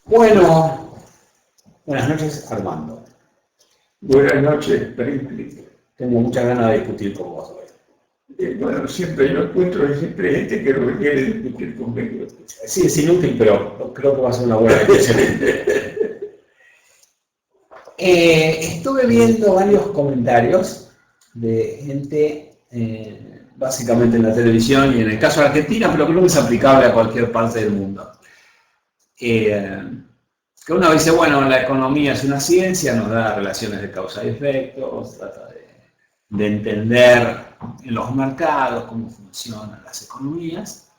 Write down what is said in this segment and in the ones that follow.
Bueno, buenas noches, Armando. Buenas noches, Príncipe. Tengo muchas ganas de discutir con vos hoy. Bueno, siempre yo encuentro siempre gente que lo quiere discutir conmigo. Sí, es inútil, pero creo que va a ser una buena discusión. Estuve viendo varios comentarios de gente, básicamente en la televisión y en el caso de Argentina, pero creo que es aplicable a cualquier parte del mundo. Que uno dice, bueno, la economía es una ciencia, nos da relaciones de causa y efecto, trata de entender en los mercados cómo funcionan las economías,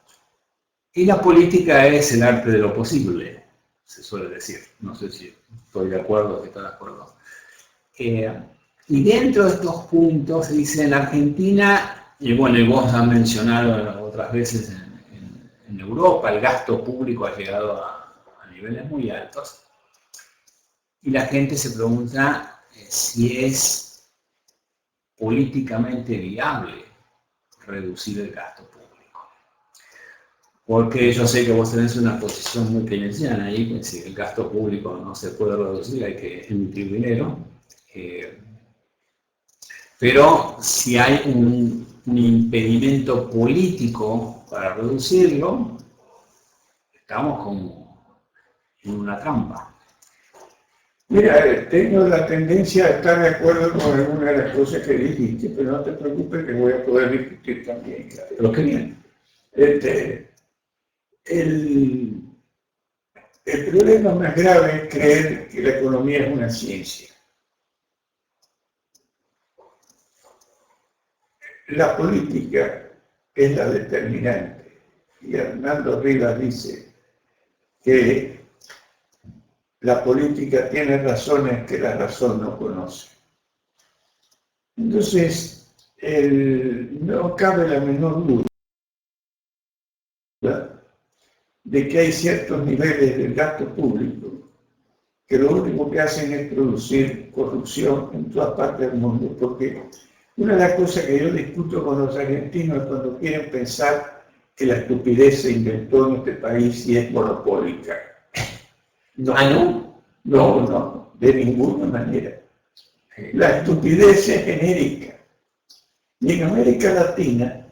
y la política es el arte de lo posible, se suele decir. No sé si estoy de acuerdo o si estoy de acuerdo. Y dentro de estos puntos, dice en Argentina, y bueno, y vos has mencionado otras veces en Europa, el gasto público ha llegado a niveles muy altos. Y la gente se pregunta si es políticamente viable reducir el gasto público. Porque yo sé que vos tenés una posición muy keynesiana ahí, que si el gasto público no se puede reducir, hay que emitir dinero. Pero si hay un impedimento político para reducirlo, estamos como en una trampa. Mira, tengo la tendencia a estar de acuerdo con alguna de las cosas que dijiste, pero no te preocupes que voy a poder discutir también. Pero qué bien. El problema más grave es creer que la economía es una ciencia. La política es la determinante. Y Hernando Rivas dice que la política tiene razones que la razón no conoce. Entonces, no cabe la menor duda de que hay ciertos niveles del gasto público que lo único que hacen es producir corrupción en todas partes del mundo, porque una de las cosas que yo discuto con los argentinos es cuando quieren pensar que la estupidez se inventó en este país y es monopólica. No. ¿Ah, no? No, de ninguna manera. La estupidez es genérica. Y en América Latina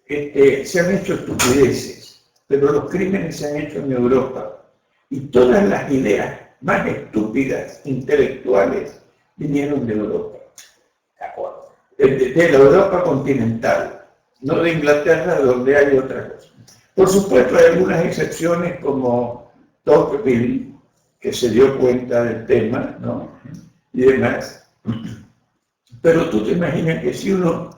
se han hecho estupideces, pero los crímenes se han hecho en Europa. Y todas las ideas más estúpidas, intelectuales, vinieron de Europa. De acuerdo. De la Europa continental, no de Inglaterra, donde hay otra cosa. Por supuesto, hay algunas excepciones como Tocqueville, que se dio cuenta del tema, ¿no? Y demás. Pero tú te imaginas que si uno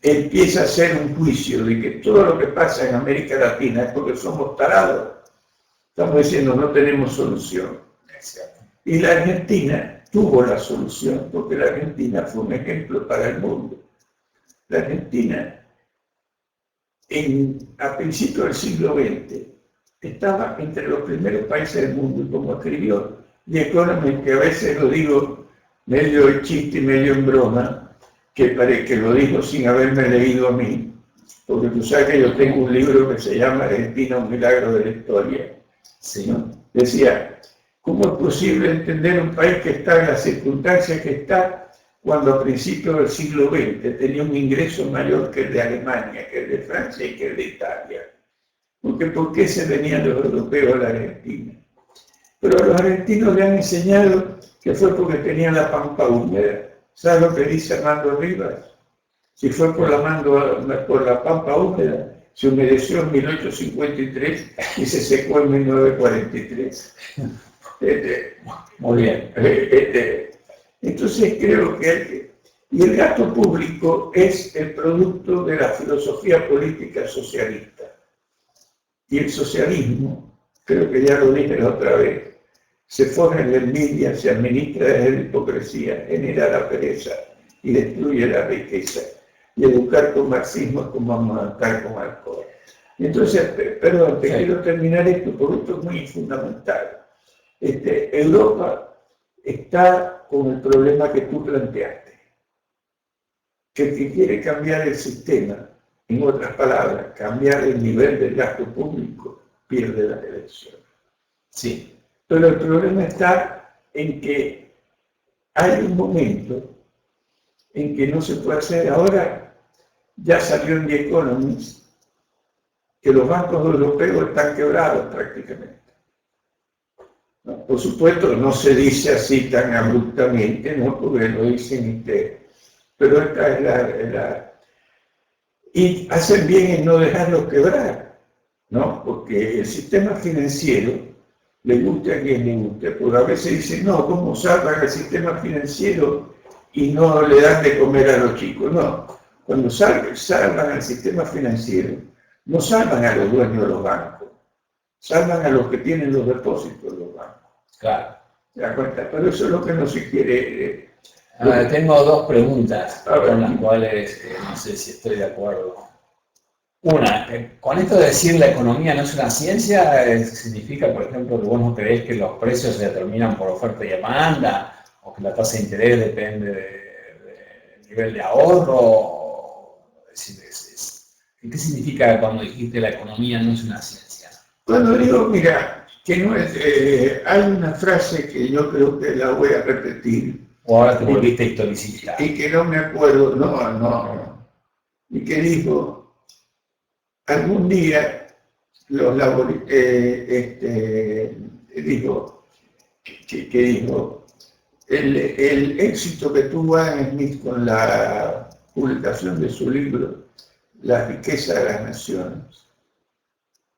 empieza a hacer un juicio de que todo lo que pasa en América Latina es porque somos tarados, estamos diciendo no tenemos solución. Y la Argentina tuvo la solución, porque la Argentina fue un ejemplo para el mundo. La Argentina, a principios del siglo XX, estaba entre los primeros países del mundo, y como escribió The Economist, que a veces lo digo medio en chiste y medio en broma, que lo dijo sin haberme leído a mí, porque tú sabes que yo tengo un libro que se llama Argentina, un milagro de la historia. Sí. ¿No? Decía, ¿cómo es posible entender un país que está en las circunstancias que está cuando a principios del siglo XX tenía un ingreso mayor que el de Alemania, que el de Francia y que el de Italia? Porque ¿por qué se venían los europeos a la Argentina? Pero a los argentinos le han enseñado que fue porque tenían la pampa húmeda. ¿Sabes lo que dice Hernando Rivas? Si fue por la pampa húmeda, se humedeció en 1853 y se secó en 1943. Muy bien. Entonces creo que y el gasto público es el producto de la filosofía política socialista. Y el socialismo, creo que ya lo dije la otra vez, se forja en la envidia, se administra desde la hipocresía, genera la pereza y destruye la riqueza. Y educar con marxismo es como amamantar con alcohol. Entonces, perdón, quiero terminar esto porque esto es muy fundamental. Europa está con el problema que tú planteaste. Que el que quiere cambiar el sistema, en otras palabras, cambiar el nivel del gasto público, pierde las elecciones. Sí. Pero el problema está en que hay un momento en que no se puede hacer. Ahora ya salió en The Economist que los bancos europeos están quebrados prácticamente. ¿No? Por supuesto, no se dice así tan abruptamente, ¿no? Porque lo dicen ustedes. Pero esta es la... Y hacen bien en no dejarlos quebrar, ¿no? Porque el sistema financiero, le guste a quien le guste, porque a veces dicen, no, ¿cómo salvan el sistema financiero y no le dan de comer a los chicos? No, cuando salvan al sistema financiero, no salvan a los dueños de los bancos, salvan a los que tienen los depósitos de los bancos. Claro. ¿Te das cuenta? Pero eso es lo que no se quiere. Tengo dos preguntas con las cuales no sé si estoy de acuerdo. Una, con esto de decir la economía no es una ciencia, ¿significa, por ejemplo, que vos no creés que los precios se determinan por oferta y demanda, o que la tasa de interés depende del nivel de ahorro? ¿Qué significa cuando dijiste la economía no es una ciencia? Cuando digo, mira, que no es, hay una frase que yo creo que la voy a repetir. O ahora te volviste historicista. Y que no me acuerdo, no. Y que dijo, algún día los dijo, el éxito que tuvo Adam Smith con la publicación de su libro, La riqueza de las naciones,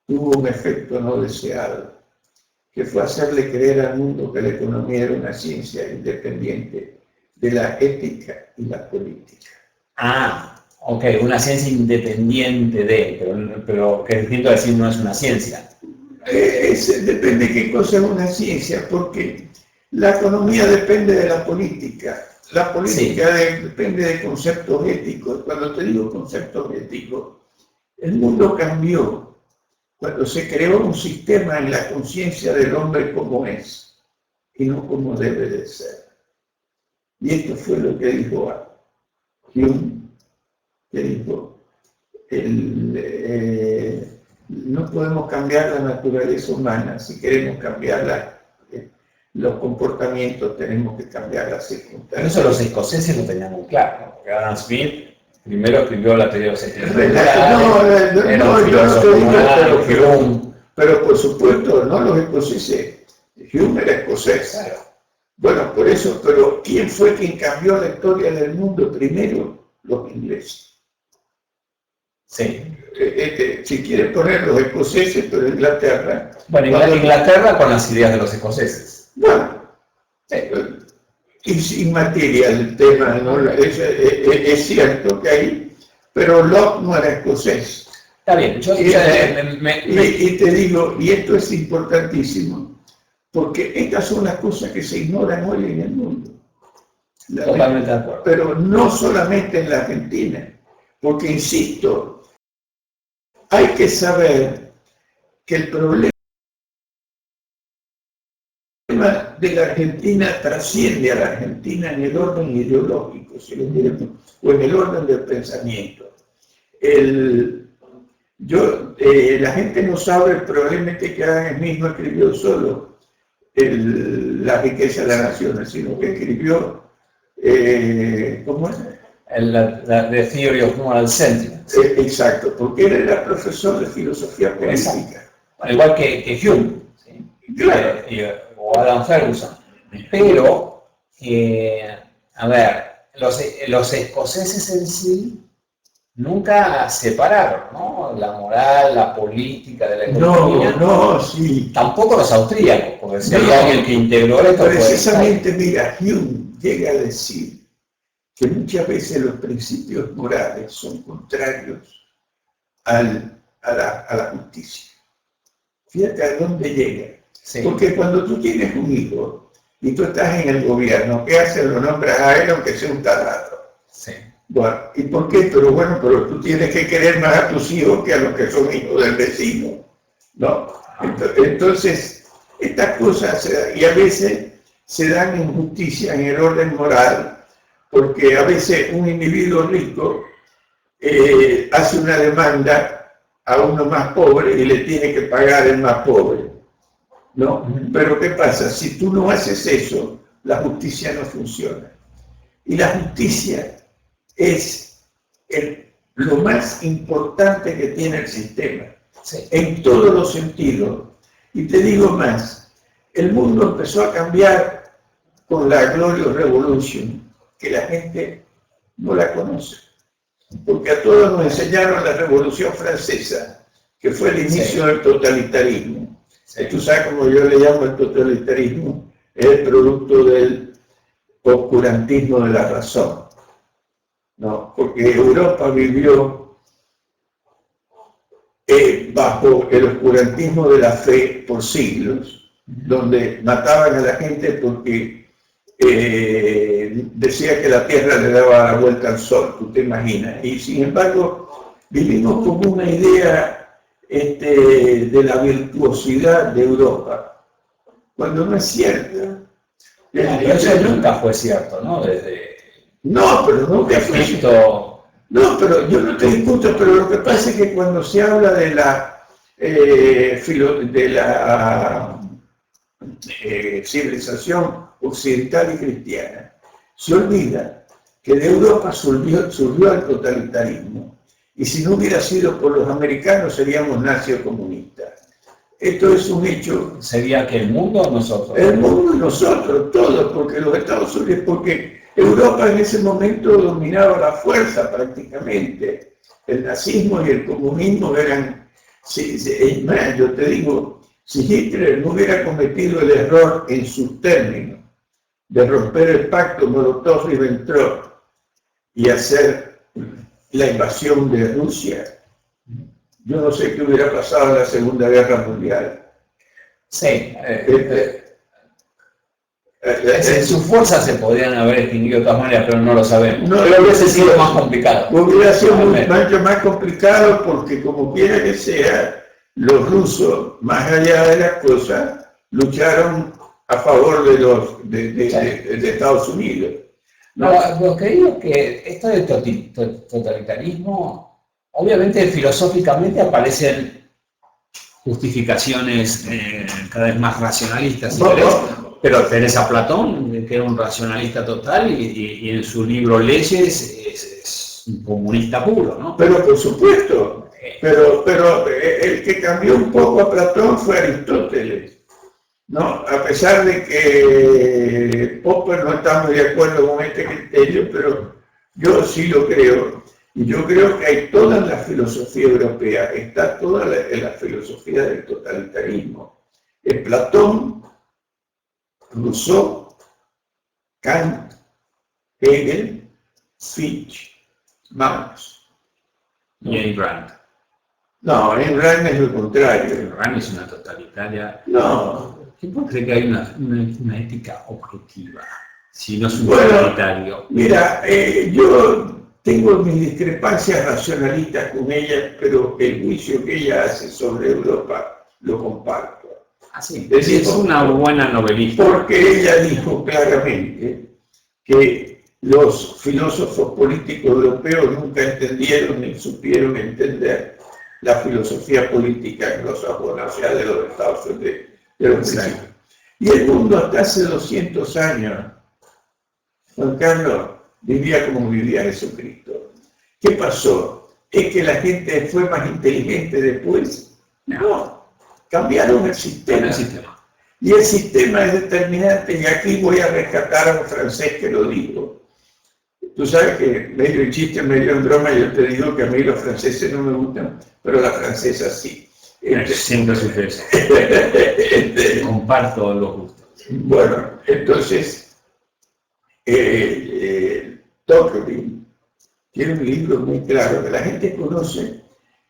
tuvo un efecto no deseado, que fue hacerle creer al mundo que la economía era una ciencia independiente de la ética y la política. Ah, ok, una ciencia independiente pero que distinto decir no es una ciencia. Depende de qué cosa es una ciencia, porque la economía depende de la política. La política depende de conceptos éticos. Cuando te digo conceptos éticos, el mundo cambió cuando se creó un sistema en la conciencia del hombre como es y no como debe de ser. Y esto fue lo que dijo Hume, que dijo, no podemos cambiar la naturaleza humana. Si queremos cambiarla, los comportamientos, tenemos que cambiar las circunstancias. Pero eso los escoceses lo tenían muy claro, porque Adam Smith primero escribió la teoría de los sistemas. Pero por supuesto, no los escoceses. Hume era escocés. Claro. Bueno, por eso, pero ¿quién fue quien cambió la historia del mundo primero? Los ingleses. Sí. Si quieren poner los escoceses, pero Inglaterra. Bueno, Inglaterra con las ideas de los escoceses. Bueno, es inmaterial el tema, ¿no? Es cierto que hay, pero Locke no era escocés. Está bien, y te digo, y esto es importantísimo, porque estas son las cosas que se ignoran hoy en el mundo. Totalmente de acuerdo. Pero no solamente en la Argentina, porque insisto, hay que saber que el problema de la Argentina trasciende a la Argentina en el orden ideológico, si lo miramos, o en el orden del pensamiento. La gente no sabe probablemente que Adam Smith no escribió solo La riqueza de las naciones, sino que escribió, ¿cómo es? The Theory of Moral Sentiments. Exacto, porque él era profesor de filosofía política. Exacto. Igual que Hume, ¿sí? Claro. O Adam Ferguson. Pero, a ver, los escoceses en sí nunca separaron, ¿no? La moral, la política de la economía. No, sí. Tampoco los austríacos, porque si hay alguien que integró esto. Precisamente, mira, Hume llega a decir que muchas veces los principios morales son contrarios a la justicia. Fíjate a dónde llega. Sí. Porque cuando tú tienes un hijo y tú estás en el gobierno, ¿qué haces? Lo nombras a él aunque sea un taladro. Sí. Bueno, ¿y por qué? Pero tú tienes que querer más a tus hijos que a los que son hijos del vecino, ¿no? Entonces, estas cosas, y a veces se dan injusticias en el orden moral, porque a veces un individuo rico hace una demanda a uno más pobre y le tiene que pagar el más pobre. ¿no? Pero ¿qué pasa? Si tú no haces eso, la justicia no funciona. Y la justicia es lo más importante que tiene el sistema, en todos los sentidos. Y te digo más, el mundo empezó a cambiar con la Glorious Revolution, que la gente no la conoce. Porque a todos nos enseñaron la Revolución Francesa, que fue el inicio del totalitarismo. Tú sabes cómo yo le llamo el totalitarismo, es el producto del oscurantismo de la razón. No, porque Europa vivió bajo el oscurantismo de la fe por siglos, donde mataban a la gente porque decía que la Tierra le daba la vuelta al Sol, tú te imaginas. Y sin embargo, vivimos con una idea de la virtuosidad de Europa, cuando no es cierta. Eso nunca fue cierto, ¿no? No, pero nunca fue cierto. No, pero yo no te discuto, pero lo que pasa es que cuando se habla de la civilización occidental y cristiana, se olvida que de Europa surgió el totalitarismo, y si no hubiera sido por los americanos seríamos nazis comunistas. Esto es un hecho. ¿Sería que el mundo o nosotros? El mundo y nosotros, todos, porque los Estados Unidos, porque Europa en ese momento dominaba la fuerza prácticamente. El nazismo y el comunismo eran, yo te digo, si Hitler no hubiera cometido el error en sus términos de romper el pacto Molotov-Ribbentrop y hacer la invasión de Rusia, yo no sé qué hubiera pasado en la Segunda Guerra Mundial. Sí. Sus fuerzas se podrían haber extinguido de todas maneras, pero no lo sabemos. No, pero hubiese sido más complicado. Hubiera sido mucho más complicado porque, como quiera que sea, los rusos, más allá de las cosas, lucharon a favor de Estados Unidos. No, lo que digo es que esto del totalitarismo, obviamente filosóficamente aparecen justificaciones cada vez más racionalistas, si querés, pero tenés a Platón, que era un racionalista total, y en su libro Leyes es un comunista puro, ¿no? Pero por supuesto, pero el que cambió un poco a Platón fue Aristóteles, ¿no? A pesar de que Popper no está muy de acuerdo con este criterio, pero yo sí lo creo. Y yo creo que hay toda la filosofía europea, está toda la filosofía del totalitarismo. Platón, Rousseau, Kant, Hegel, Fichte, Marx. Y Ayn Rand. No, Ayn Rand es lo contrario. Ayn Rand es una totalitaria. No. ¿Quién puede creer que hay una ética objetiva? Si no es un totalitario. Mira, yo tengo mis discrepancias racionalistas con ella, pero el juicio que ella hace sobre Europa lo comparto. Sí, es una buena novelista. Porque ella dijo claramente que los filósofos políticos europeos nunca entendieron ni supieron entender la filosofía política anglosajona, o sea, de los Estados Unidos, de los principios. Y el mundo hasta hace 200 años, Juan Carlos, vivía como vivía Jesucristo. ¿Qué pasó? ¿Es que la gente fue más inteligente después? No, cambiaron el sistema. Y el sistema es determinante, y aquí voy a rescatar a un francés que lo dijo. Tú sabes que medio en chiste, medio en broma, yo te digo que a mí los franceses no me gustan, pero las francesas sí. Siempre sucede. Comparto los gustos. Bueno, entonces, Tocqueville tiene un libro muy claro que la gente conoce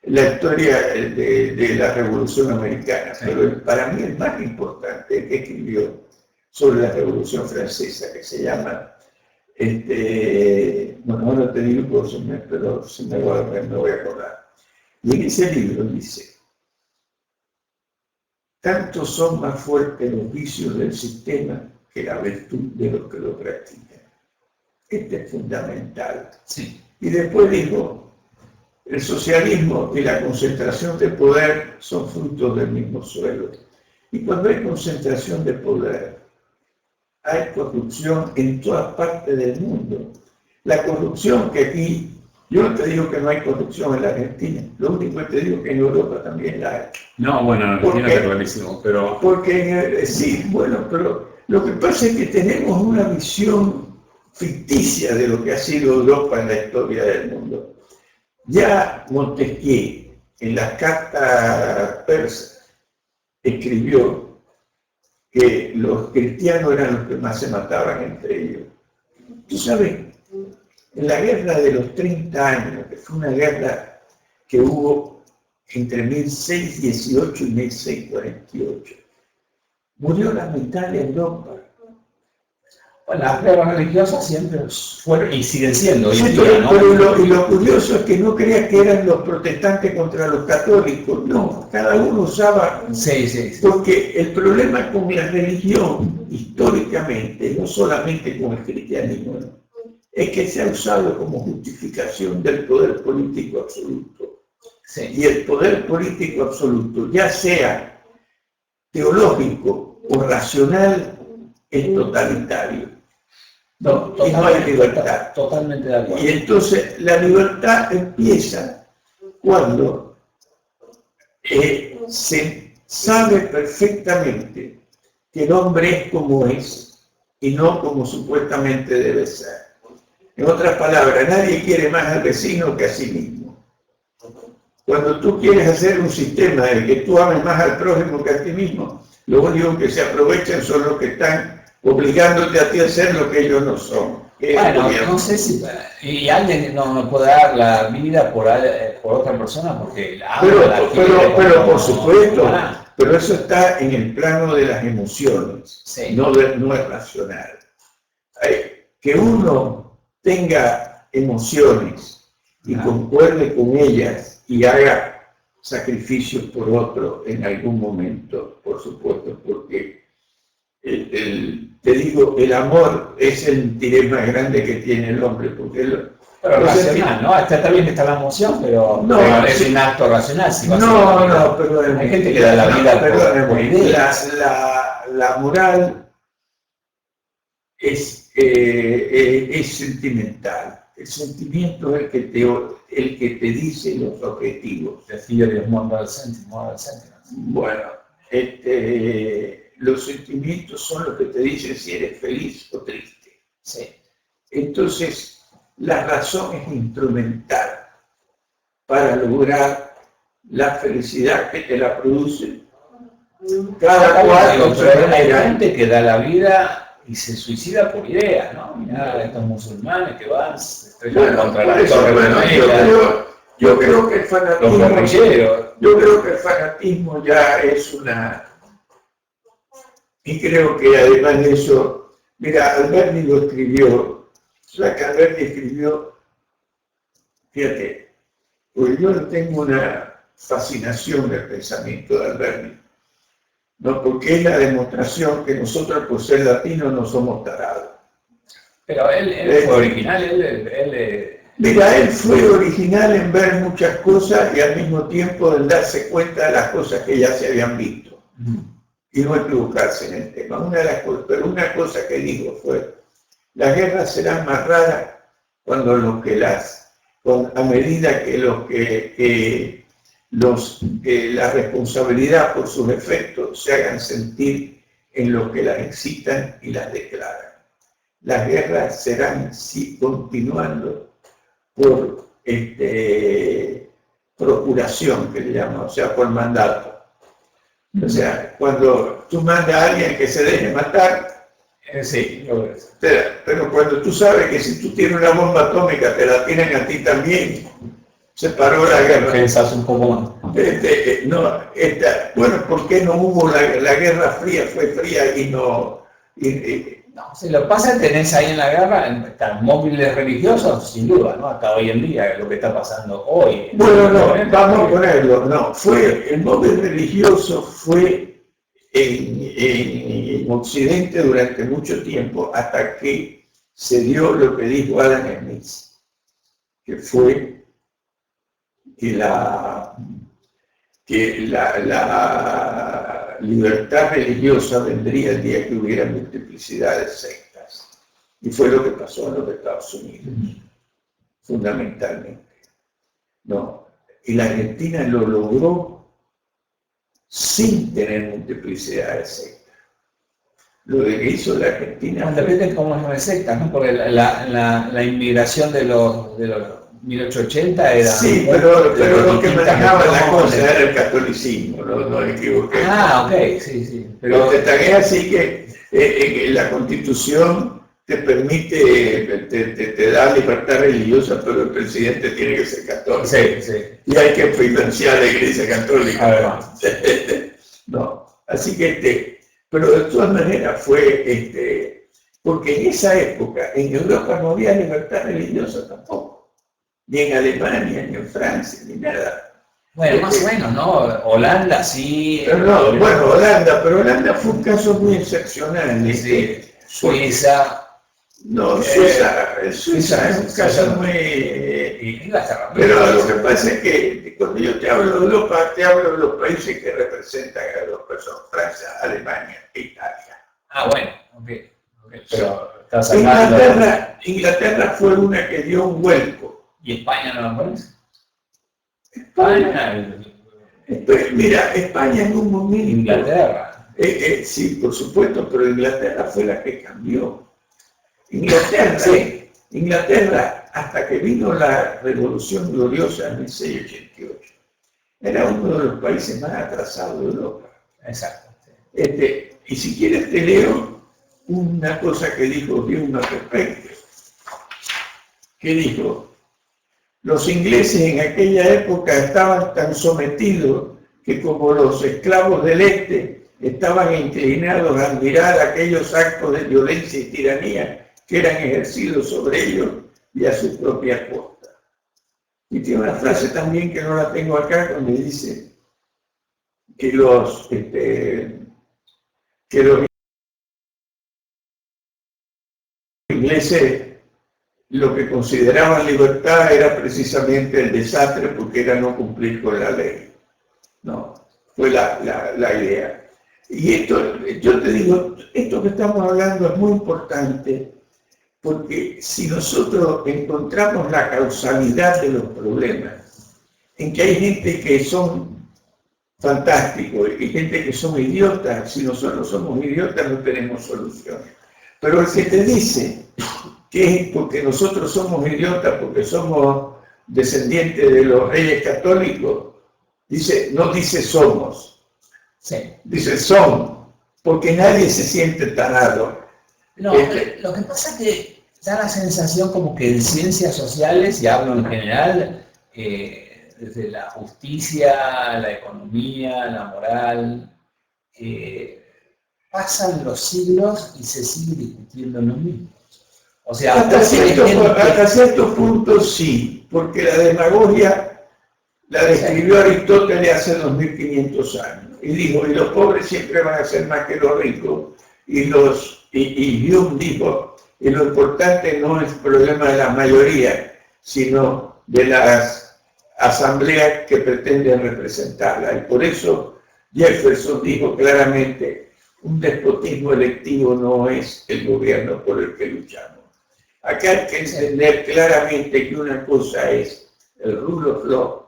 la historia de la Revolución Americana, pero para mí el más importante que escribió sobre la Revolución Francesa, que se llama, bueno, ahora te digo, pero si me voy a acordar. Y en ese libro dice: tanto son más fuertes los vicios del sistema que la virtud de los que lo practican. Este es fundamental. Sí. Y después dijo: el socialismo y la concentración de poder son frutos del mismo suelo. Y cuando hay concentración de poder, hay corrupción en todas partes del mundo. La corrupción que aquí, yo no te digo que no hay corrupción en la Argentina, lo único que te digo es que en Europa también la hay. No, bueno, en Argentina está clarísimo, pero... Porque sí, bueno, pero lo que pasa es que tenemos una visión ficticia de lo que ha sido Europa en la historia del mundo. Ya Montesquieu, en la carta persa, escribió que los cristianos eran los que más se mataban entre ellos. Tú sabes, en la guerra de los 30 años, que fue una guerra que hubo entre 1618 y 1648, murió la mitad de Europa. Bueno, las guerras religiosas siempre fueron y siguen siendo. Sí, pero lo curioso es que no creas que eran los protestantes contra los católicos. No, cada uno usaba... Sí. Porque el problema con la religión, históricamente, no solamente con el cristianismo, ¿no?, es que se ha usado como justificación del poder político absoluto. Sí. Y el poder político absoluto, ya sea teológico o racional, es totalitario. No, y no hay libertad. Totalmente de acuerdo. Y entonces la libertad empieza cuando se sabe perfectamente que el hombre es como es y no como supuestamente debe ser. En otras palabras, nadie quiere más al vecino que a sí mismo. Cuando tú quieres hacer un sistema en el que tú ames más al prójimo que a ti mismo, lo único que se aprovechan son los que están obligándote a ti a hacer lo que ellos no son. Bueno, no sé si... Y alguien no puede dar la vida por otra persona porque la ama, pero por supuesto, pero eso está en el plano de las emociones, sí. no es racional. Que uno tenga emociones y concuerde con ellas y haga sacrificios por otro en algún momento, por supuesto, porque te digo, el amor es el interés más grande que tiene el hombre, porque pero racional, ¿no? Está bien que está la emoción, pero es un acto racional. Si pero hay gente que da la vida por ideas. La moral es sentimental. El sentimiento es el que te dice los objetivos. The theory of moral sentiments. Bueno, los sentimientos son los que te dicen si eres feliz o triste. Sí. Entonces, la razón es instrumental para lograr la felicidad que te la produce. Cada cual. Hay gente que da la vida y se suicida por ideas, ¿no? Mirá, estos musulmanes que van, se estrellan contra la torre. Yo creo que el fanatismo ya es una... Y creo que además de eso, mira, Alberti lo escribió, ¿sabes que Alberti escribió? Fíjate, porque yo tengo una fascinación del pensamiento de Alberti, ¿no? Porque es la demostración que nosotros por ser latinos no somos tarados. Pero él fue original, Mira, él fue original en ver muchas cosas y al mismo tiempo en darse cuenta de las cosas que ya se habían visto. Y no equivocarse en el tema. Pero una cosa que dijo fue, las guerras serán más raras cuando a medida que la responsabilidad por sus efectos se hagan sentir en los que las excitan y las declaran. Las guerras serán continuando por procuración, que le llaman, o sea, por mandato. O sea, cuando tú mandas a alguien que se deje matar, sí, pero cuando tú sabes que si tú tienes una bomba atómica te la tienen a ti también, se paró la guerra. Pensás un poco más. Bueno, ¿por qué no hubo la Guerra Fría? Fue fría y no... No, si lo pasa, tenés ahí en la guerra, están móviles religiosos, sin duda, ¿no? Hasta hoy en día, lo que está pasando hoy. Bueno, vamos a ponerlo, no. El móvil religioso fue en Occidente durante mucho tiempo, hasta que se dio lo que dijo Adam Smith, que fue que que la libertad religiosa vendría el día que hubiera multiplicidad de sectas. Y fue lo que pasó en los Estados Unidos, fundamentalmente. ¿No? Y la Argentina lo logró sin tener multiplicidad de sectas. Lo que hizo la Argentina... Depende de cómo es una secta, ¿no? Porque la inmigración de los 1880 era... Sí, pero lo que manejaba la cosa era el catolicismo, no me equivoqué. Ah, ok, sí. Pero también así que la Constitución te permite, te da libertad religiosa, pero el presidente tiene que ser católico. Sí. Y hay que financiar la Iglesia Católica. Además. No, así que pero de todas maneras fue, porque en esa época en Europa no había libertad religiosa tampoco, ni en Alemania, ni en Francia, ni nada. Bueno, más o menos, ¿no? Holanda sí. No, bueno, Holanda fue un caso muy excepcional. Sí. Suiza. No, Suiza es un caso muy... Pero lo que pasa es que cuando yo te hablo de Europa, te hablo de los países que representan a los personas, Francia, Alemania e Italia. Ah, bueno, ok. Pero estás hablando... Inglaterra fue una que dio un vuelco. ¿Y España no lo conoce? Mira, España en un momento... Inglaterra. Sí, por supuesto, pero Inglaterra fue la que cambió. Inglaterra, hasta que vino la Revolución Gloriosa en 1688, era uno de los países más atrasados de Europa. Exacto. Y si quieres te leo una cosa que dijo Hume al respecto. Que dijo, los ingleses en aquella época estaban tan sometidos que como los esclavos del este estaban inclinados a admirar aquellos actos de violencia y tiranía que eran ejercidos sobre ellos y a su propia costa. Y tiene una frase también que no la tengo acá, donde dice que los ingleses lo que consideraban libertad era precisamente el desastre, porque era no cumplir con la ley. No, fue la idea. Y esto, yo te digo, esto que estamos hablando es muy importante, porque si nosotros encontramos la causalidad de los problemas, en que hay gente que son fantásticos y gente que son idiotas, si nosotros somos idiotas no tenemos soluciones. Pero el que te dice que es porque nosotros somos idiotas, porque somos descendientes de los reyes católicos, no dice somos, dice son, porque nadie se siente tarado. No, lo que pasa es que da la sensación como que en ciencias sociales, y hablo en general, desde la justicia, la economía, la moral, pasan los siglos y se sigue discutiendo lo mismo. O sea, hasta cierto punto sí, porque la demagogia la describió Aristóteles hace 2500 años. Y dijo, y los pobres siempre van a ser más que los ricos. Y Hume dijo, y lo importante no es el problema de la mayoría, sino de las asambleas que pretenden representarla. Y por eso Jefferson dijo claramente, un despotismo electivo no es el gobierno por el que luchamos. Acá hay que entender claramente que una cosa es el rule of law,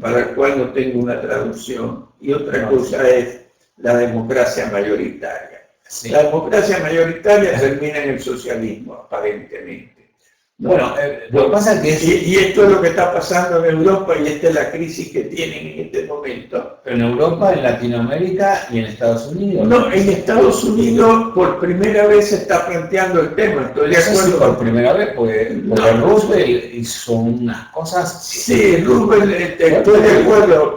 para el cual no tengo una traducción, y otra cosa es la democracia mayoritaria. La democracia mayoritaria termina en el socialismo, aparentemente. ¿No? Bueno, lo que pasa es que... Y esto es lo que está pasando en Europa, y esta es la crisis que tienen en este momento. En Europa, en Latinoamérica y en Estados Unidos. No, en Estados Unidos por primera vez se está planteando el tema. Estoy de acuerdo. Por primera vez, porque Roosevelt hizo unas cosas... Sí, Roosevelt, estoy de acuerdo,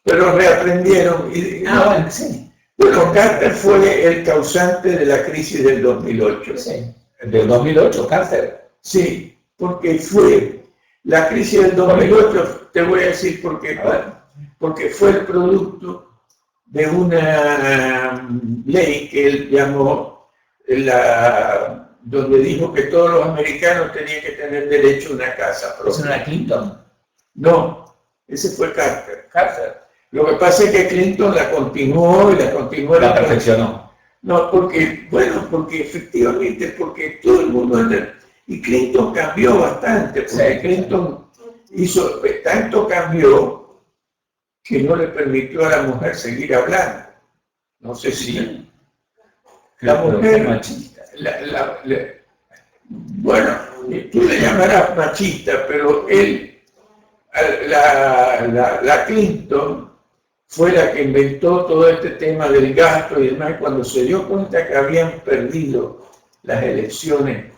pero reaprendieron. Bueno, sí. Bueno, Carter fue el causante de la crisis del 2008. Sí. ¿Del 2008, Carter? Sí, porque fue la crisis del 2008, te voy a decir por qué. Porque fue el producto de una ley que él llamó, donde dijo que todos los americanos tenían que tener derecho a una casa propia. ¿Es una Clinton? No, Ese fue Carter. Lo que pasa es que Clinton la continuó y la continuó. La perfeccionó. No, porque efectivamente, porque todo el mundo... Y Clinton cambió bastante, porque Clinton hizo, tanto cambió que no le permitió a la mujer seguir hablando. No sé si... La mujer... machista. Bueno, tú le llamarás machista, pero la Clinton fue la que inventó todo este tema del gasto y demás, cuando se dio cuenta que habían perdido las elecciones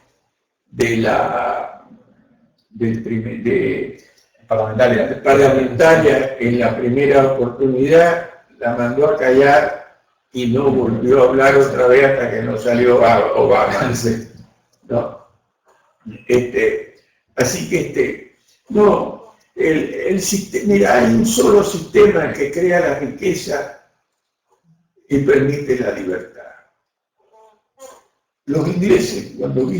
parlamentaria en la primera oportunidad, la mandó a callar y no volvió a hablar otra vez hasta que no salió Obama. No. Así que no, el sistema, mira, hay un solo sistema que crea la riqueza y permite la libertad. Los ingleses, cuando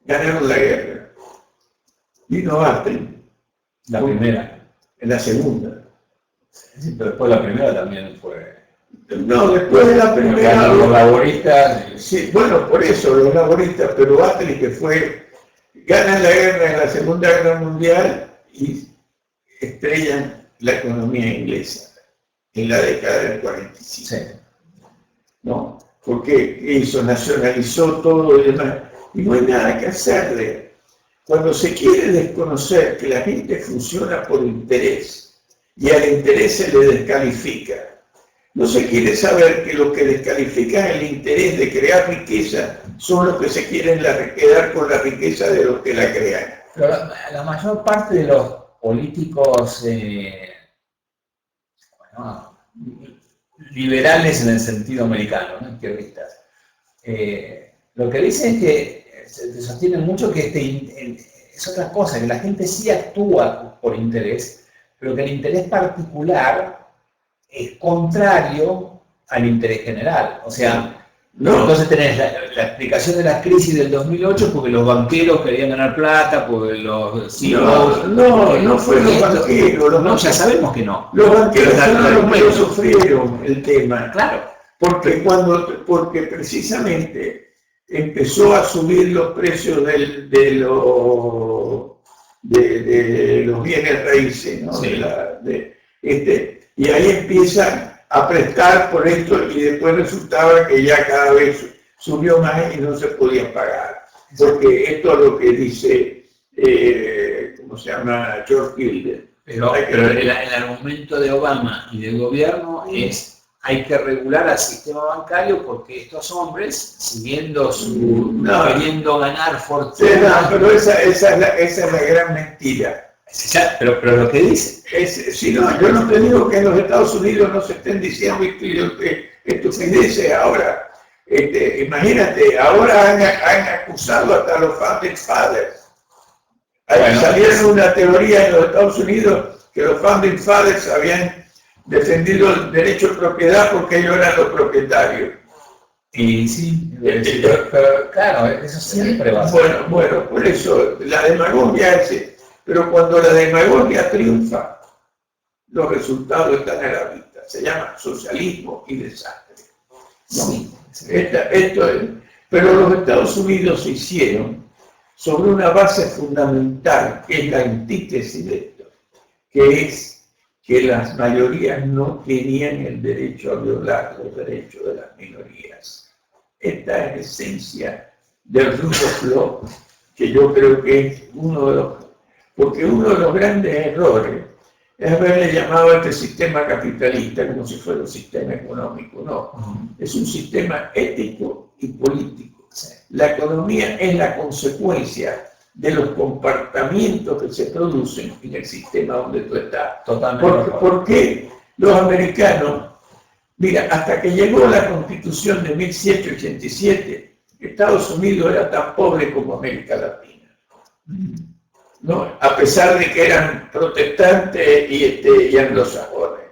ganaron la guerra, vino Attlee. La primera. En la segunda. Sí, pero después la primera también fue... No, después de la primera... Los laboristas... Sí, bueno, por eso, los laboristas, pero Attlee, que ganan la guerra en la Segunda Guerra Mundial y estrellan la economía inglesa en la década del 45. Sí. ¿No? Porque hizo, nacionalizó todo y demás. Y no hay nada que hacerle. Cuando se quiere desconocer que la gente funciona por interés y al interés se le descalifica, no se quiere saber que los que descalifican el interés de crear riqueza son los que se quieren quedar con la riqueza de los que la crean. Pero la mayor parte de los políticos liberales en el sentido americano, ¿no? Izquierdistas, lo que dicen es que se sostienen mucho que es otra cosa, que la gente sí actúa por interés, pero que el interés particular es contrario al interés general. O sea, no. Entonces tenés la explicación de la crisis del 2008 porque los banqueros querían ganar plata, porque los CEOs... No fue los banqueros. No, ya sabemos que no. Los banqueros fueron los que sufrieron el tema. Claro. Porque precisamente empezó a subir los precios de los bienes raíces, ¿no? Sí. Y ahí empiezan a prestar por esto y después resultaba que ya cada vez subió más y no se podía pagar. Porque esto es lo que dice, ¿cómo se llama? George Gilder. Pero el argumento de Obama y del gobierno es: hay que regular al sistema bancario porque estos hombres, siguiendo queriendo ganar fortuna... pero esa es la gran mentira. Pero lo que dice... yo no te digo que en los Estados Unidos no se estén diciendo estupideces ahora. Imagínate, ahora han acusado hasta los Founding Fathers. Salieron una teoría en los Estados Unidos que los Founding Fathers habían defendido el derecho de propiedad porque ellos eran los propietarios. Y sí, pero claro, eso siempre va a ser. Bueno, por eso la demagogia es... Pero cuando la demagogia triunfa, los resultados están a la vista. Se llama socialismo y desastre. ¿No? Pero los Estados Unidos se hicieron sobre una base fundamental, que es la antítesis de esto, que es que las mayorías no tenían el derecho a violar los derechos de las minorías. Esta es la esencia del rule of law, que yo creo que es porque uno de los grandes errores es haberle llamado a este sistema capitalista como si fuera un sistema económico. No, es un sistema ético y político. La economía es la consecuencia de los comportamientos que se producen en el sistema donde tú estás. Totalmente. ¿Por qué los americanos? Mira, hasta que llegó la Constitución de 1787, Estados Unidos era tan pobre como América Latina. ¿No? A pesar de que eran protestantes y anglosajones.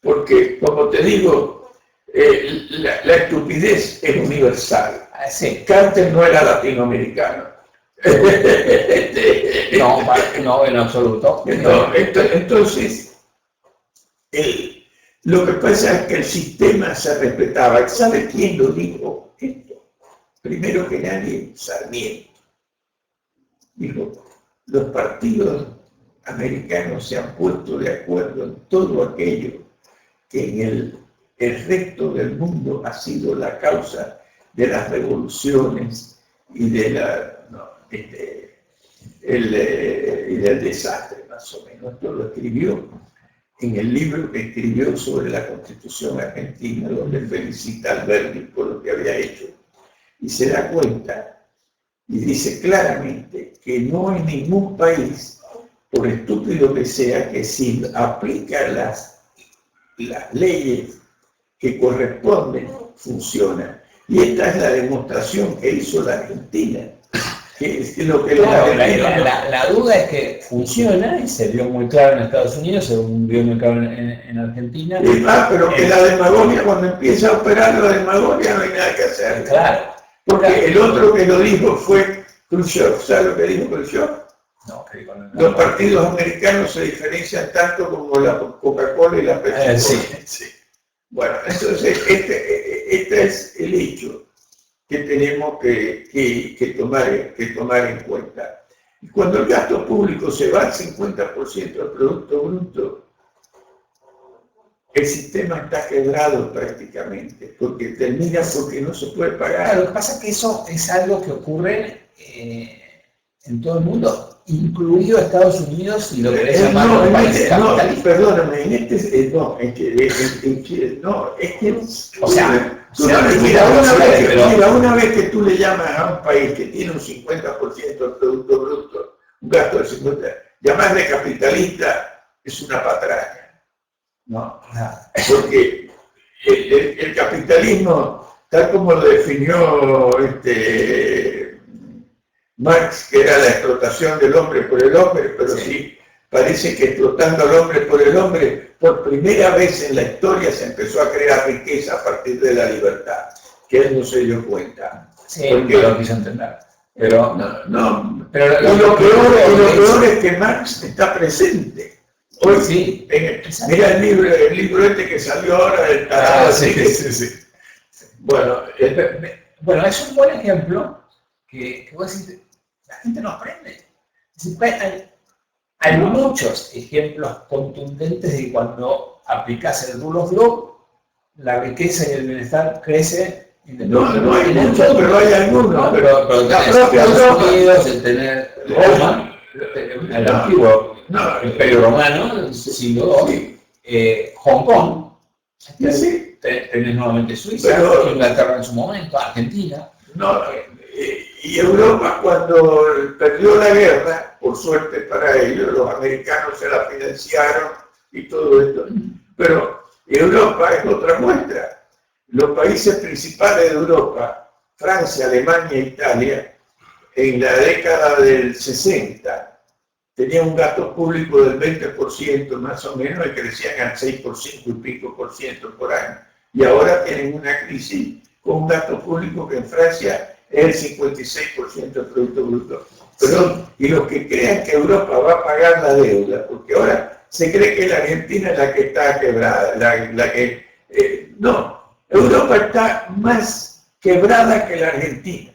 Porque, como te digo, la estupidez es universal. Carter no era latinoamericano. No, en absoluto. No, entonces, lo que pasa es que el sistema se respetaba. ¿Sabe quién lo dijo esto? Primero que nadie, Sarmiento. Dijo, los partidos americanos se han puesto de acuerdo en todo aquello que en el resto del mundo ha sido la causa de las revoluciones y del desastre, más o menos. Esto lo escribió en el libro que escribió sobre la Constitución argentina, donde felicita a Alberti por lo que había hecho. Y se da cuenta y dice claramente que no hay ningún país, por estúpido que sea, que si aplica las leyes que corresponden, funciona. Y esta es la demostración que hizo la Argentina. Que es lo que la duda es que funciona, y se vio muy claro en Estados Unidos, se vio muy claro en Argentina. Pero que la demagogia, cuando empieza a operar la demagogia, no hay nada que hacer. Claro. Porque el otro que lo dijo fue Khrushchev. ¿Sabe lo que dijo Khrushchev? No, que digo, no. Los partidos americanos se diferencian tanto como la Coca-Cola y la Pepsi. Sí. Bueno, entonces este es el hecho que tenemos que tomar en cuenta. Y cuando el gasto público se va al 50% del Producto Bruto, el sistema está quebrado prácticamente, porque termina porque no se puede pagar. Claro, lo que pasa es que eso es algo que ocurre en todo el mundo, incluido Estados Unidos y lo que le llaman los países capitalistas. Perdóname, o sea, una vez que tú le llamas a un país que tiene un 50% del Producto Bruto, un gasto del 50%, llamarle capitalista es una patraña. No, porque el capitalismo, tal como lo definió Marx, que era la explotación del hombre por el hombre, pero sí, parece que explotando al hombre por el hombre, por primera vez en la historia se empezó a crear riqueza a partir de la libertad, que él no se dio cuenta. Sí, porque lo quiso entender. Pero lo peor es que Marx está presente. Hoy sí. Mira el libro este que salió ahora del tarado. Sí. Bueno, es un buen ejemplo que vos decís, la gente no aprende. Hay muchos ejemplos contundentes de que cuando aplicas el rule of law, la riqueza y el bienestar crece. No hay muchos, pero hay algunos. Pero la propia Estados Unidos, el tener Roma, el antiguo Imperio Romano, siglo II, Hong Kong, tenés nuevamente Suiza, Inglaterra en su momento, Argentina. Y Europa, cuando perdió la guerra, por suerte para ellos, los americanos se la financiaron y todo esto. Pero Europa es otra muestra. Los países principales de Europa, Francia, Alemania e Italia, en la década del 60, tenían un gasto público del 20% más o menos y crecían al 6% y pico por ciento por año. Y ahora tienen una crisis con un gasto público que en Francia es el 56% del Producto Bruto. Y los que crean que Europa va a pagar la deuda, porque ahora se cree que la Argentina es la que está quebrada, no, Europa está más quebrada que la Argentina.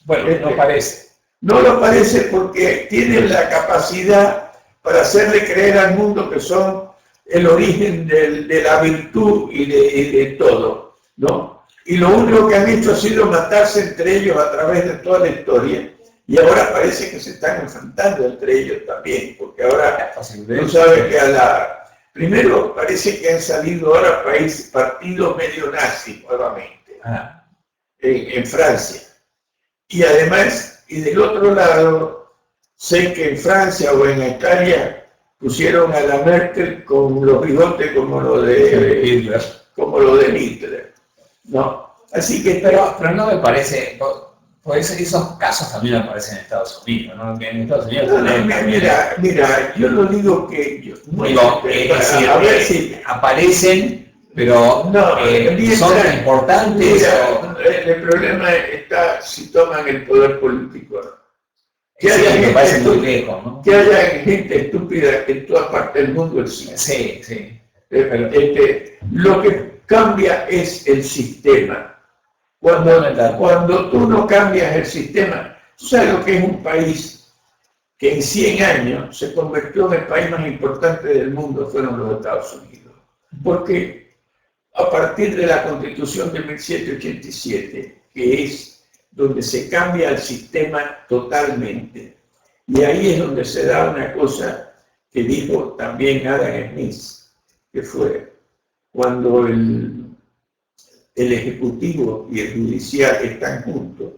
Bueno, no parece. No lo parece porque tienen la capacidad para hacerle creer al mundo que son el origen de la virtud y de todo, ¿no? Y lo único que han hecho ha sido matarse entre ellos a través de toda la historia, y ahora parece que se están enfrentando entre ellos también, porque ahora no sabe que primero parece que han salido ahora partidos medio nazis nuevamente en Francia. Y además, y del otro lado, sé que en Francia o en Italia pusieron a la Merkel con los bigotes como lo de Hitler. ¿No? Así que pero no me parece, por eso esos casos también aparecen en Estados Unidos, ¿no? En Estados Unidos mira, yo lo digo que a ver si aparecen, pero son importantes. El problema está si toman el poder político, ¿no? Que haya me gente parece muy estúpida, lejos, ¿no? que haya gente estúpida que en toda parte del mundo existe. Sí, sí. Lo que cambia es el sistema. Cuando tú no cambias el sistema, tú sabes lo que es un país que en 100 años se convirtió en el país más importante del mundo, fueron los Estados Unidos. Porque a partir de la Constitución de 1787, que es donde se cambia el sistema totalmente, y ahí es donde se da una cosa que dijo también Adam Smith, que fue cuando el Ejecutivo y el Judicial están juntos,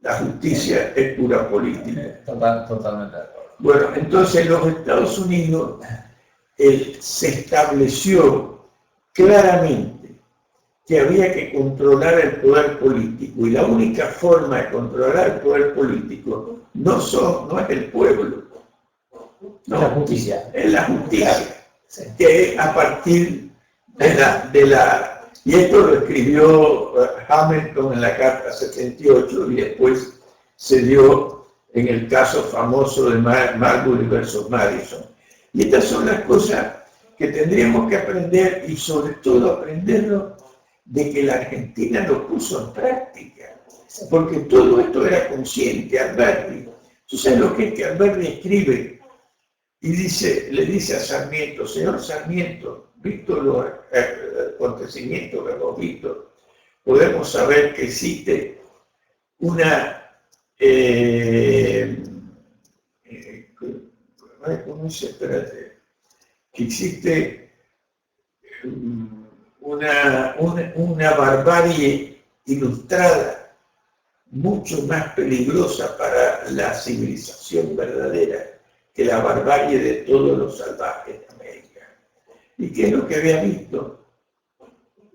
la justicia es pura política. Totalmente de acuerdo. Bueno, entonces en los Estados Unidos se estableció claramente que había que controlar el poder político, y la única forma de controlar el poder político no es el pueblo, no, la justicia. Es la justicia, Sí. que a partir de la y esto lo escribió Hamilton en la Carta 78 y después se dio en el caso famoso de Marbury versus Madison. Y estas son las cosas que tendríamos que aprender, y sobre todo aprenderlo de que la Argentina lo puso en práctica, porque todo esto era consciente. Alberti, ¿tú sabes lo que es que Alberti escribe? Y le dice a Sarmiento: señor Sarmiento, visto los acontecimientos que hemos visto, podemos saber que existe ¿cómo dice? Espérate, que existe una barbarie ilustrada mucho más peligrosa para la civilización verdadera que la barbarie de todos los salvajes de América. ¿Y qué es lo que había visto?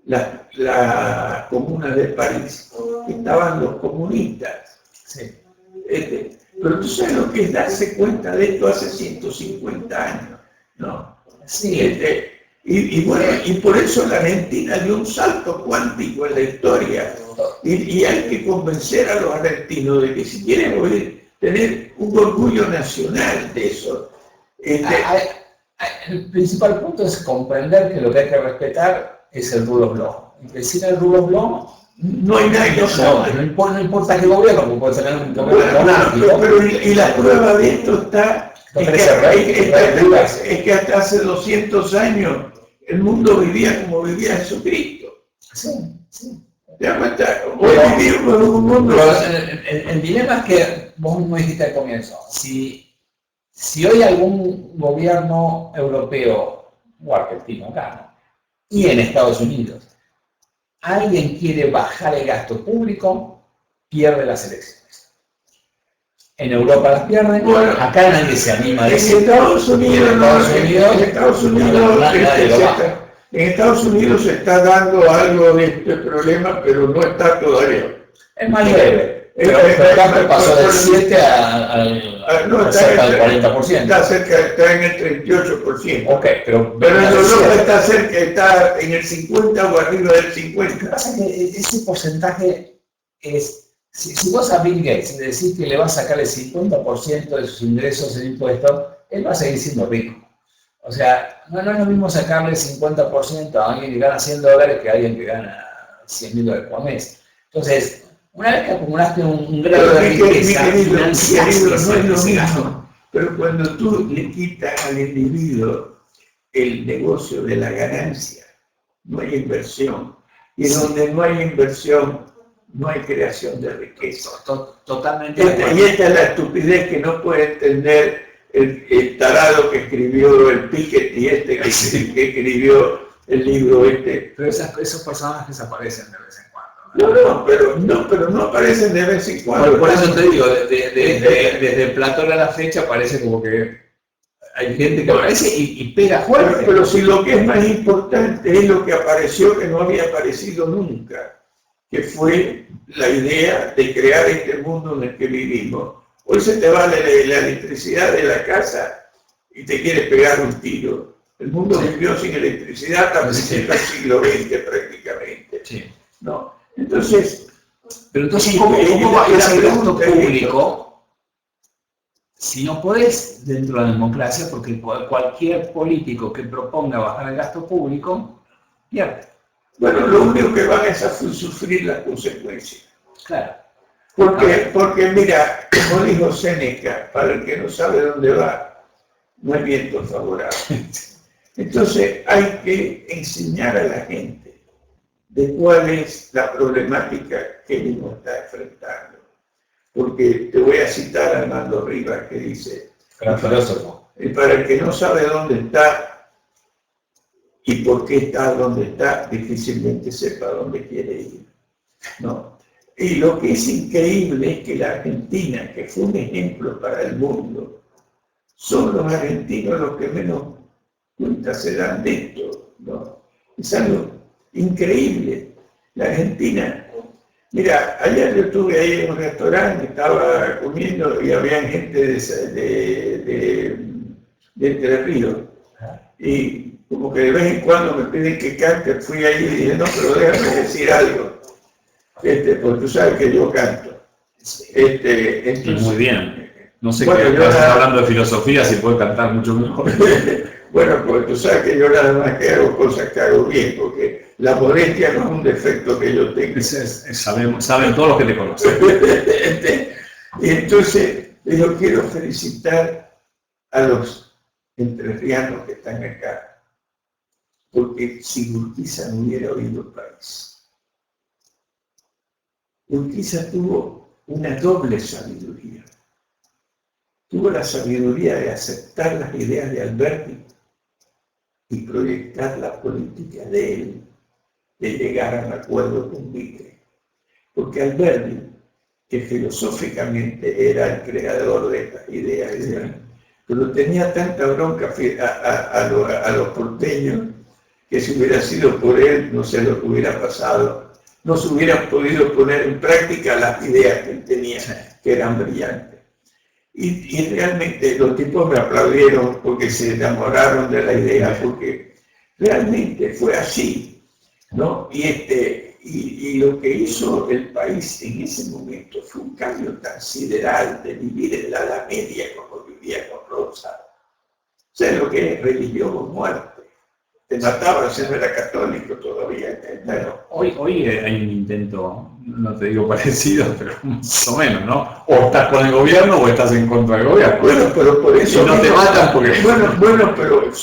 Las comunas de París, estaban los comunistas. Sí. Pero tú sabes lo que es darse cuenta de esto hace 150 años, ¿no? Sí. Y por eso la Argentina dio un salto cuántico en la historia. Y hay que convencer a los argentinos de que si quieren tener un orgullo nacional de eso. El principal punto es comprender que lo que hay que respetar es el rule of law. Y que sin el rule of law no hay nada que saber. No importa qué gobierno, como puede ser un gobierno monárquico. Pero la prueba de esto está es que hasta hace 200 años el mundo vivía como vivía Jesucristo. Sí, sí. ¿Te das cuenta? Hoy vivimos en un mundo... El dilema es que vos me dijiste al comienzo. Si hoy algún gobierno europeo o argentino gana, y en Estados Unidos, alguien quiere bajar el gasto público, pierde las elecciones. En Europa las pierden, bueno, acá nadie se anima a decir. En Estados Unidos se está dando algo de este problema, pero no está todavía. Es más leve. Pero pasó del 7 al cerca del 40%. Está en el 38%. Ok, pero en Europa está cerca, está en el 50 o arriba del 50. Lo que pasa es que ese porcentaje es... Si vos a Bill Gates le decís que le va a sacar el 50% de sus ingresos en impuestos, él va a seguir siendo rico. O sea, no es lo mismo sacarle el 50% a alguien que gana $100 que a alguien que gana $100.000 por mes. Entonces, una vez que acumulaste un grado de riqueza, no es lo mismo. Pero cuando tú le quitas al individuo el negocio de la ganancia, no hay inversión. Y donde no hay inversión, no hay creación de riqueza. Totalmente. Y esta es la estupidez que no puede entender el tarado que escribió el Piketty que escribió el libro este. Pero esos personajes desaparecen de vez en cuando. Pero no aparecen de vez en cuando. Bueno, por eso te digo, desde Platón a la fecha parece como que hay gente que aparece y pega fuerte. Pero si lo que es más importante es lo que apareció, que no había aparecido nunca, que fue la idea de crear este mundo en el que vivimos. Hoy se te va la electricidad de la casa y te quieres pegar un tiro. El mundo vivió sin electricidad hasta principios del siglo XX prácticamente. Sí. ¿No? Entonces, ¿cómo va a ser el gasto público si no podés dentro de la democracia, porque cualquier político que proponga bajar el gasto público, pierde. Bueno, lo único que van es a sufrir las consecuencias. Claro. Porque mira, como dijo Séneca, para el que no sabe dónde va, no hay viento favorable. Entonces hay que enseñar a la gente de cuál es la problemática que uno está enfrentando. Porque te voy a citar a Armando Rivas que dice, Gran filósofo. Para el que no sabe dónde está y por qué está donde está, difícilmente sepa dónde quiere ir, ¿no? Y lo que es increíble es que la Argentina, que fue un ejemplo para el mundo, son los argentinos los que menos cuenta se dan de esto, ¿no? Es algo increíble. La Argentina, mira, ayer yo estuve ahí en un restaurante, estaba comiendo y había gente de Entre Ríos. Y como que de vez en cuando me piden que cante, fui ahí y dije, no, pero déjame decir algo. Porque tú sabes que yo canto. Entonces, muy bien. No sé bueno, qué estás hablando de filosofía, si puedes cantar mucho mejor. Bueno, porque tú sabes que yo nada más que hago cosas que hago bien, porque la modestia no es un defecto que yo tengo. Saben todos los que te conocen. Y entonces yo quiero felicitar a los entrerrianos que están acá, porque si Urquiza no hubiera oído el país. Urquiza tuvo una doble sabiduría. Tuvo la sabiduría de aceptar las ideas de Alberti y proyectar la política de él, de llegar a un acuerdo con Mitre. Porque Alberti, que filosóficamente era el creador de estas ideas, pero tenía tanta bronca a los porteños que si hubiera sido por él no sé lo que hubiera pasado. No se hubieran podido poner en práctica las ideas que él tenía, que eran brillantes. Y realmente los tipos me aplaudieron porque se enamoraron de la idea, porque realmente fue así, ¿no? Y lo que hizo el país en ese momento fue un cambio tan sideral de vivir en la Edad Media como vivía con Rosa. ¿Sabes lo que es religión o muerte? Te mataban si no era católico todavía. Bueno, hoy hay un intento, no te digo parecido, pero más o menos, ¿no? O estás con el gobierno o estás en contra del gobierno. Bueno, pero por eso... Y no te matan porque... Bueno, pero...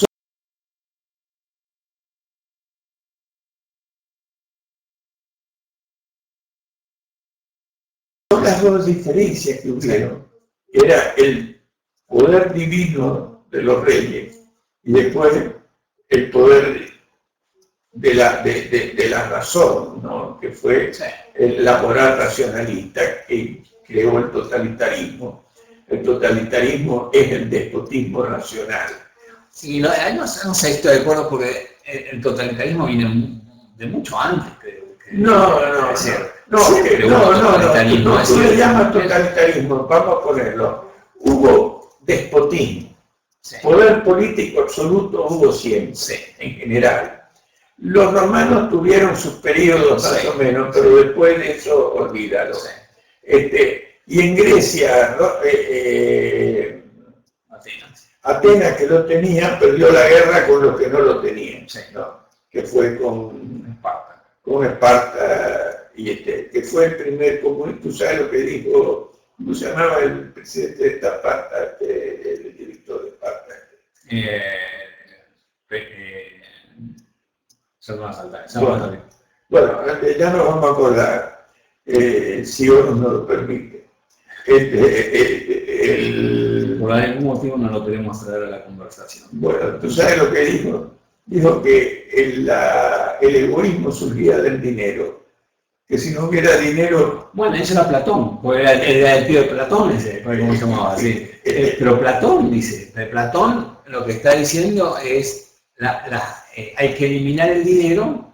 Son las dos diferencias que hubieron. Era el poder divino de los reyes y después el poder de la razón, ¿no? Que fue la moral racionalista que creó el totalitarismo. El totalitarismo es el despotismo racional. Sí, no sé, estoy de acuerdo porque el totalitarismo viene de mucho antes, creo. No, tú le llamas totalitarismo, vamos a ponerlo. Hubo despotismo. Sí. Poder político absoluto hubo siempre, en general. Los romanos tuvieron sus periodos más o menos, pero después de eso, olvídalo. Y en Grecia, Atenas, que lo tenía, perdió la guerra con los que no lo tenían, ¿no? Que fue con Esparta, que fue el primer comunista. ¿Tú sabes lo que dijo? ¿Cómo se llamaba el presidente de Esparta, el director de Esparta? Bueno, ya nos vamos a acordar, si uno no lo permite. Por algún motivo no lo queremos traer a la conversación. Bueno, ¿tú sabes lo que dijo? Dijo que el egoísmo surgía del dinero. Que si no hubiera dinero... Bueno, ese era Platón, era el tío de Platón ese, ¿cómo se llamaba? Así. Pero Platón dice, Platón lo que está diciendo es, hay que eliminar el dinero.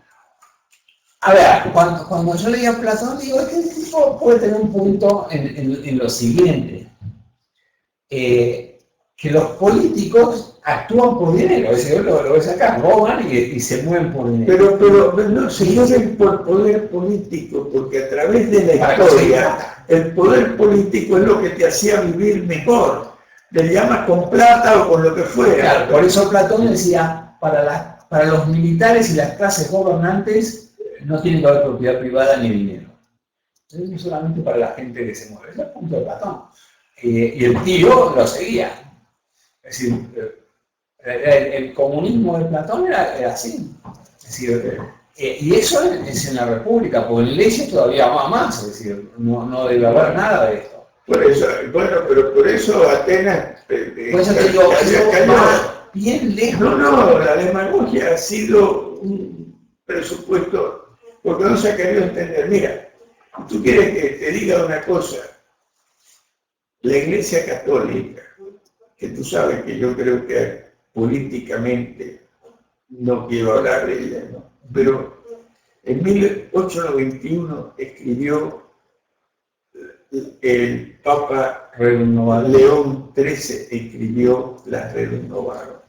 A ver, cuando yo leía a Platón, digo, este tipo puede tener un punto en lo siguiente, que los políticos actúan por dinero, lo ves acá, roban y se mueven por dinero. Pero no, se mueven por poder político, porque a través de la historia, el poder político es lo que te hacía vivir mejor. le llamas con plata o con lo que fuera. Claro, por eso Platón decía, para los militares y las clases gobernantes no tiene que haber propiedad privada ni dinero. Entonces, no solamente para la gente que se mueve, ese es el punto de Platón. Y el tío lo seguía. Es decir, el comunismo de Platón era así. Es decir, y eso es en la República, porque en leyes todavía va más, es decir, no debe haber nada de esto. Por eso, bueno, pero por eso Atenas... Por eso te digo, bien lejos. No, la demagogia ha sido un presupuesto, porque no se ha querido entender. Mira, tú quieres que te diga una cosa, la Iglesia Católica, que tú sabes que yo creo que políticamente no quiero hablar de ella, ¿no? Pero en 1891 escribió el Papa León XIII, escribió las Rerum Novarum.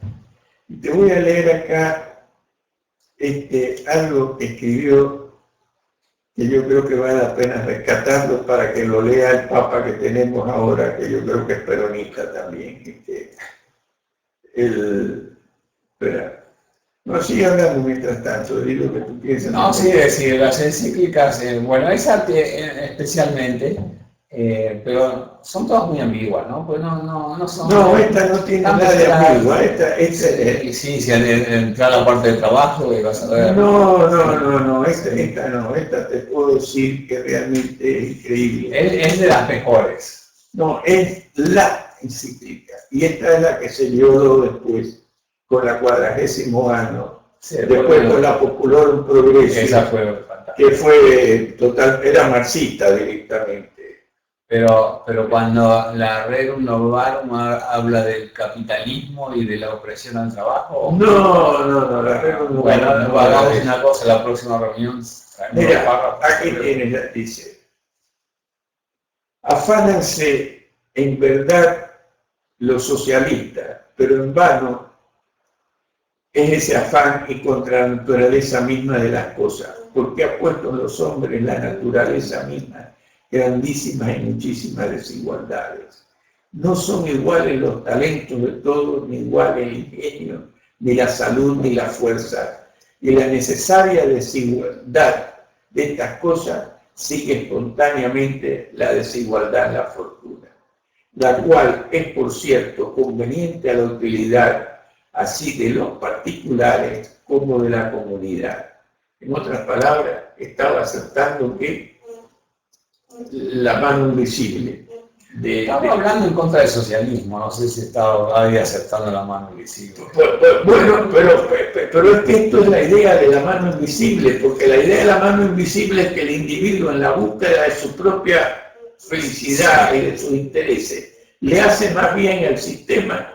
Y te voy a leer acá algo que escribió, que yo creo que vale la pena rescatarlo para que lo lea el Papa que tenemos ahora, que yo creo que es peronista también. Espera. No, sigue hablando mientras tanto, di lo que tú piensas. No, sí, es decir, las encíclicas, bueno, esa especialmente, pero son todas muy ambiguas, ¿no? Pues no son... No, esta no tiene nada de ambigua, sí, si entrar a la parte de trabajo y vas a ver... No, esta te puedo decir que realmente es increíble. Es de las mejores. No, es la encíclica, y esta es la que se dio después, con la 40º año, sí, después con la Popular Progreso, esa fue fantástica, que fue total, era marxista directamente. Pero cuando la Rerum Novarum habla del capitalismo y de la opresión al trabajo... No, la Rerum Novarum... Bueno, hagamos una cosa, la próxima reunión... Mira, aquí tienes, dice, afánanse en verdad los socialistas, pero en vano es ese afán y contra la naturaleza misma de las cosas, porque ha puesto en los hombres la naturaleza misma grandísimas y muchísimas desigualdades. No son iguales los talentos de todos, ni igual el ingenio, ni la salud, ni la fuerza. Y la necesaria desigualdad de estas cosas sigue espontáneamente la desigualdad en la fortuna, la cual es, por cierto, conveniente a la utilidad así de los particulares como de la comunidad. En otras palabras, estaba aceptando que la mano invisible. Estamos hablando en contra del socialismo, no sé si estaba ahí aceptando la mano invisible. Bueno, pero es que esto es la idea de la mano invisible, porque la idea de la mano invisible es que el individuo en la búsqueda de su propia felicidad y de sus intereses le hace más bien al sistema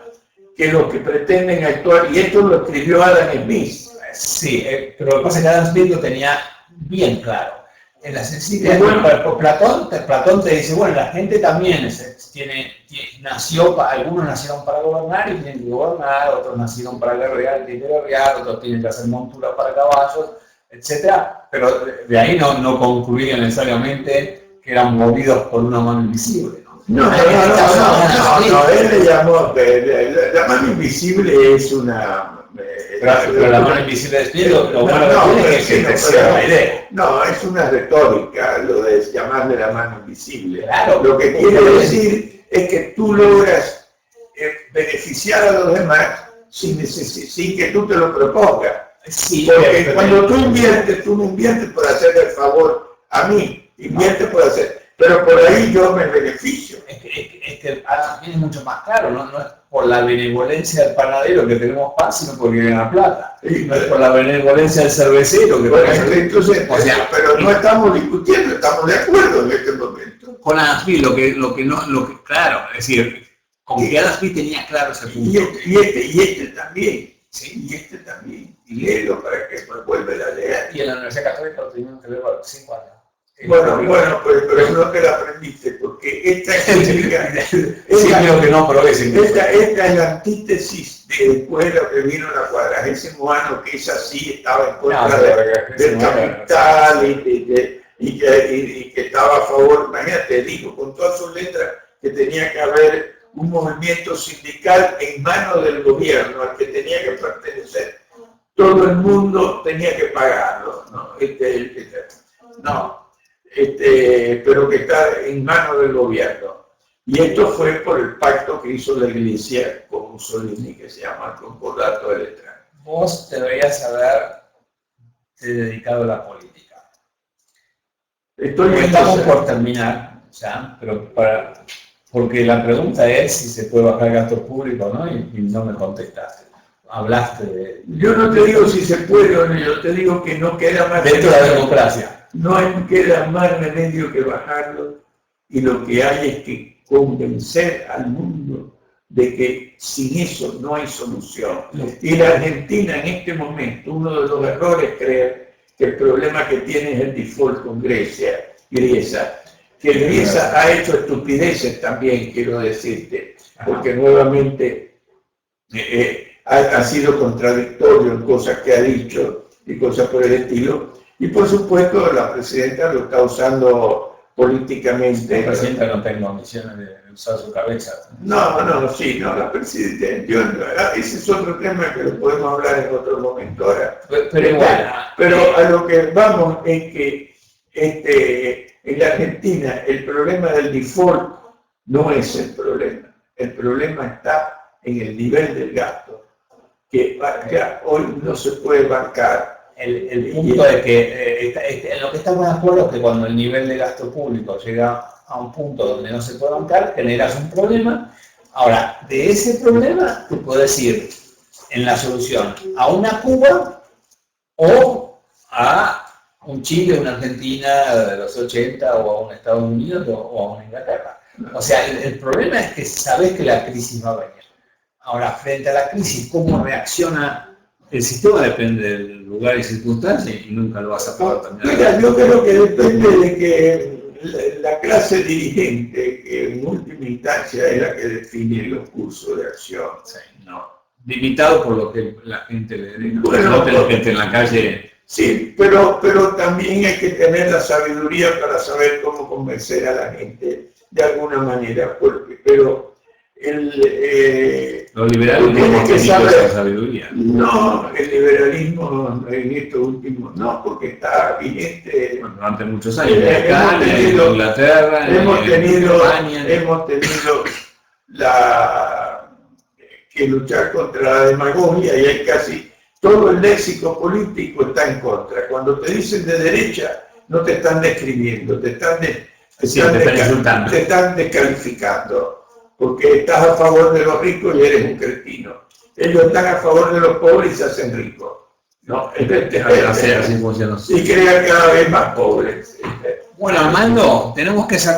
que los que pretenden actuar, y esto lo escribió Adam Smith. Sí, pero lo que pasa es que Adam Smith lo tenía bien claro. En las encíclicas, Platón te dice, bueno, la gente también algunos nacieron para gobernar y tienen que gobernar, otros nacieron para guerrear y tienen que guerrear, otros tienen que hacer montura para caballos, etc. Pero de ahí no concluía necesariamente que eran movidos por una mano invisible. No, él le llamó, la mano invisible es una... Pero la mano invisible de espíritu, lo bueno que tiene es que te cierra la idea. No, es una retórica lo de llamarle la mano invisible. Claro, lo que quiere decir es que tú logras beneficiar a los demás sin que tú te lo propongas. Sí, porque cuando tú inviertes, tú no inviertes por hacer el favor a mí, inviertes por hacer... Pero por ahí yo me beneficio. Es que también es mucho más claro, no es por la benevolencia del panadero que tenemos pan, sino porque gana plata. Sí, no es por la benevolencia del cervecero que entonces, pero no estamos discutiendo, estamos de acuerdo en este momento. Con Adam Smith, claro, es decir, con que Adam Smith tenía claro ese punto. Y este también. Sí, y este también. Y léelo para que vuelva a leer. Y en la Universidad Católica lo tuvimos que leer por 5 años. Bueno, pero no te la aprendiste, porque esta encíclica esta es la antítesis de después de lo que vino la 40º año, que esa sí estaba en contra del capital y que estaba a favor. Imagínate, dijo con todas sus letras que tenía que haber un movimiento sindical en manos del gobierno al que tenía que pertenecer todo el mundo, tenía que pagarlo, ¿no? Pero que está en manos del gobierno. Y esto fue por el pacto que hizo la Iglesia con Mussolini, que se llama el Concordato de Letrán. Vos deberías haberte dedicado a la política. Estamos por terminar, ya, pero porque la pregunta es si se puede bajar el gasto público o no, y no me contestaste. Hablaste de... Yo no te digo si se puede o no, yo te digo que no queda más... Dentro de la democracia. No queda más remedio que bajarlo, y lo que hay es que convencer al mundo de que sin eso no hay solución. Y la Argentina en este momento, uno de los errores es creer que el problema que tiene es el default con Grecia, que Grecia ha hecho estupideces también, quiero decirte, porque nuevamente ha sido contradictorio en cosas que ha dicho y cosas por el estilo, y por supuesto la presidenta lo está usando políticamente. La presidenta no tengo misiones de usar su cabeza. No, la presidenta, ese es otro tema que lo podemos hablar en otro momento ahora. Pero a lo que vamos es que en la Argentina el problema del default no es el problema está en el nivel del gasto, que ya hoy no se puede bancar. El punto es que lo que estamos de acuerdo es que cuando el nivel de gasto público llega a un punto donde no se puede bancar, generas un problema. Ahora, de ese problema te puedes ir en la solución a una Cuba o a un Chile, una Argentina de los 80 o a un Estados Unidos o a una Inglaterra. O sea, el problema es que sabes que la crisis va a venir. Ahora, frente a la crisis, ¿cómo reacciona? El sistema depende del lugar y circunstancias y nunca lo vas a poder terminar. Mira, yo creo que depende de que la clase dirigente, que en última instancia es la que define los cursos de acción. Sí, no. Limitado por lo que la gente le diga. Bueno, no tengo gente en la calle. Sí, pero también hay que tener la sabiduría para saber cómo convencer a la gente de alguna manera. Pero los liberales no hemos tenido esa sabiduría. No, el liberalismo en estos últimos, no, porque está vigente. Bueno, durante muchos años, acá, en Inglaterra, hemos tenido España. Hemos tenido que luchar contra la demagogia, y hay casi todo el léxico político está en contra. Cuando te dicen de derecha, no te están describiendo, te están descalificando. Porque estás a favor de los ricos y eres un cretino. Ellos están a favor de los pobres y se hacen ricos. ¿No? Así funciona. Y crean cada vez más pobres. Bueno, Armando, tenemos que sacar